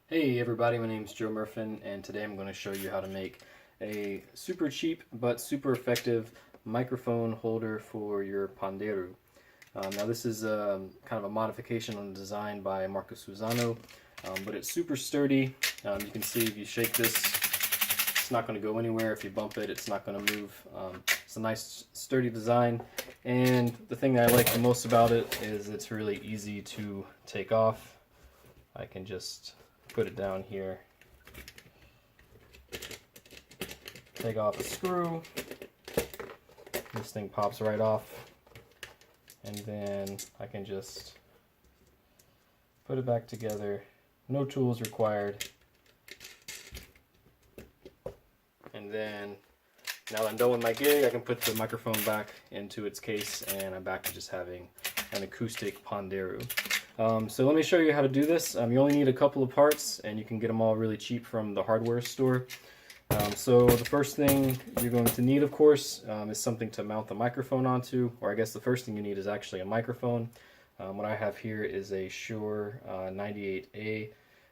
Hey everybody, my name is Joe Murfin, and today I'm going to show you how to make a super cheap but super effective microphone holder for your Pandeiro. Now this is kind of a modification on the design by Marco Susano, but it's super sturdy. You can see if you shake this, it's not going to go anywhere. If you bump it, it's not going to move. It's a nice sturdy design, and the thing that I like the most about it is it's really easy to take off. I can just put it down here, take off a screw, this thing pops right off, and then I can just put it back together, no tools required. And then now that I'm done with my gig, I can put the microphone back into its case, and I'm back to just having an acoustic Pandeiro. So let me show you how to do this. You only need a couple of parts, and you can get them all really cheap from the hardware store. So the first thing you're going to need, of course, is something to mount the microphone onto, or I guess the first thing you need is actually a microphone. What I have here is a Shure 98A.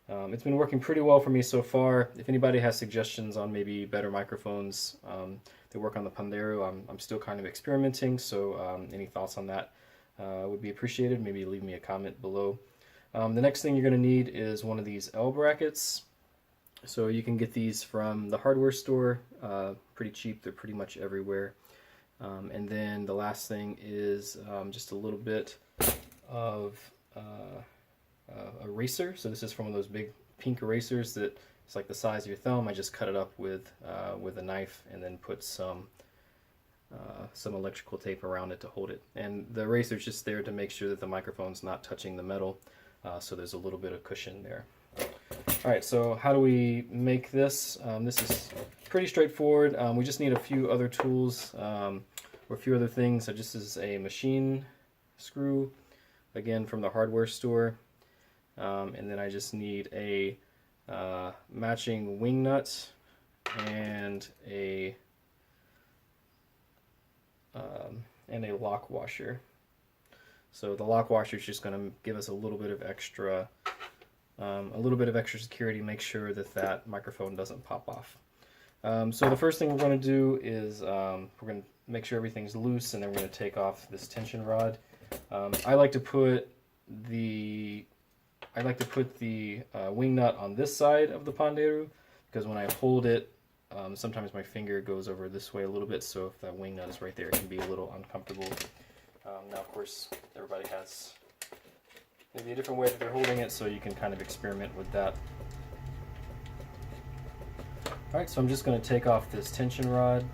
It's been working pretty well for me so far. If anybody has suggestions on maybe better microphones that work on the Pandeiro, I'm still kind of experimenting, so any thoughts on that would be appreciated. Maybe leave me a comment below. The next thing you're going to need is one of these L brackets. So you can get these from the hardware store, pretty cheap. They're pretty much everywhere. And then the last thing is just a little bit of eraser. So this is from one of those big pink erasers that it's like the size of your thumb. I just cut it up with a knife and then put some electrical tape around it to hold it. And the eraser is just there to make sure that the microphone's not touching the metal, so there's a little bit of cushion there. Alright, so how do we make this? This is pretty straightforward. We just need a few other tools or a few other things. So this is a machine screw, again from the hardware store. And then I just need a matching wing nut and a lock washer. So the lock washer is just going to give us a little bit of extra security, make sure that that microphone doesn't pop off. So the first thing we're going to do is we're going to make sure everything's loose, and then we're going to take off this tension rod. I like to put the wing nut on this side of the Pandeiro, because when I hold it, sometimes my finger goes over this way a little bit, so if that wing nut is right there, it can be a little uncomfortable. Now, of course, everybody has maybe a different way that they're holding it, so you can kind of experiment with that. Alright, so I'm just going to take off this tension rod.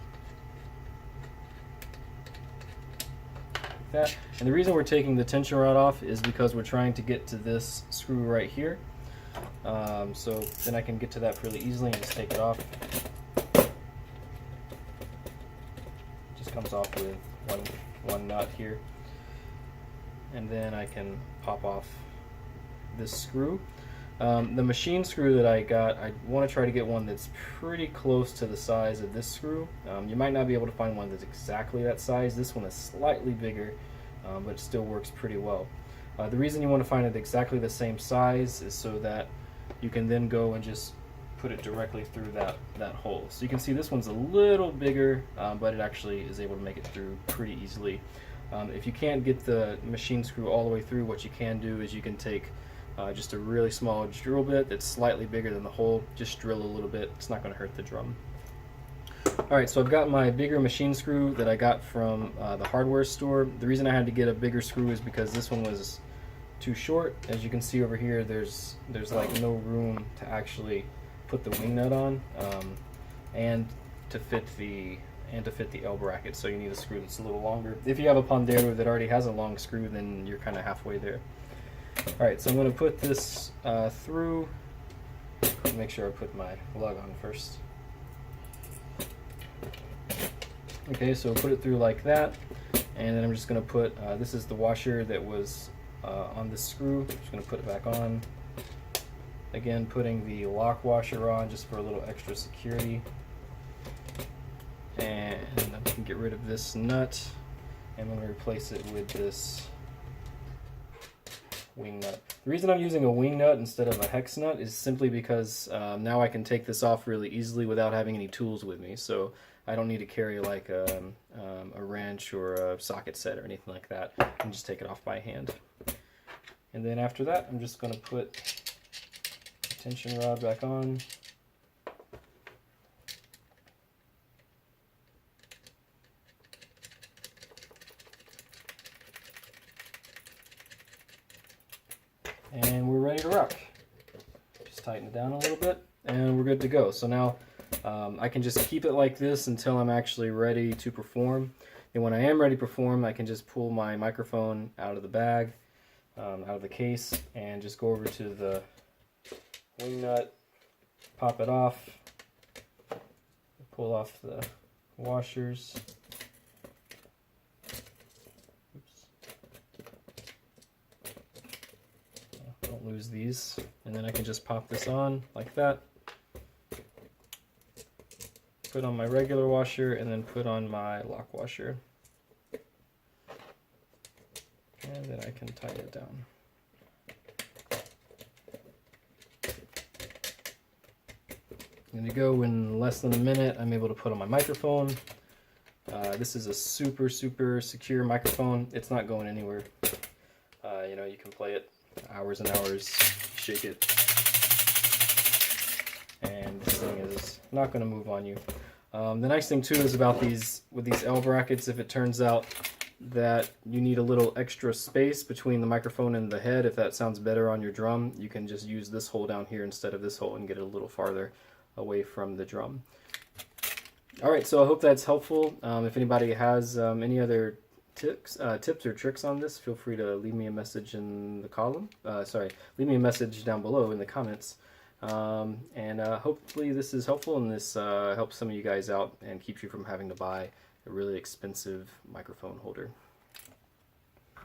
Like that. And the reason we're taking the tension rod off is because we're trying to get to this screw right here. So then I can get to that fairly easily and just take it off. Just comes off with one nut here. And then I can pop off this screw. The machine screw that I got, I want to try to get one that's pretty close to the size of this screw. You might not be able to find one that's exactly that size. This one is slightly bigger, but it still works pretty well. The reason you want to find it exactly the same size is so that you can then go and just put it directly through that hole. So you can see this one's a little bigger, but it actually is able to make it through pretty easily. If you can't get the machine screw all the way through, what you can do is you can take just a really small drill bit that's slightly bigger than the hole, just drill a little bit. It's not going to hurt the drum. Alright, so I've got my bigger machine screw that I got from the hardware store. The reason I had to get a bigger screw is because this one was too short. As you can see over here, there's like no room to actually put the wing nut on, and to fit the L bracket, so you need a screw that's a little longer. If you have a Pandeiro that already has a long screw, then you're kind of halfway there. Alright, so I'm going to put this through. Make sure I put my lug on first. Okay, so put it through like that, and then I'm just going to put, this is the washer that was on this screw. I'm just going to put it back on. Again, putting the lock washer on just for a little extra security. And I can get rid of this nut, and I'm going to replace it with this wing nut. The reason I'm using a wing nut instead of a hex nut is simply because now I can take this off really easily without having any tools with me. So I don't need to carry like a wrench or a socket set or anything like that. I can just take it off by hand. And then after that, I'm just going to put the tension rod back on. And we're ready to rock. Just tighten it down a little bit and we're good to go. So now I can just keep it like this until I'm actually ready to perform. And when I am ready to perform, I can just pull my microphone out of the bag, out of the case, and just go over to the wing nut, pop it off, pull off the washers. Don't lose these, and then I can just pop this on like that, put on my regular washer, and then put on my lock washer, and then I can tighten it down. And to go in less than a minute, I'm able to put on my microphone. This is a super secure microphone. It's not going anywhere. You know, you can play it hours and hours, shake it, and this thing is not going to move on you. The nice thing too is about these, with these L brackets, if it turns out that you need a little extra space between the microphone and the head, if that sounds better on your drum, you can just use this hole down here instead of this hole and get it a little farther away from the drum. Alright, so I hope that's helpful. If anybody has any other tips or tricks on this, feel free to leave me a message in the column. Leave me a message down below in the comments. Hopefully this is helpful and this helps some of you guys out and keeps you from having to buy a really expensive microphone holder.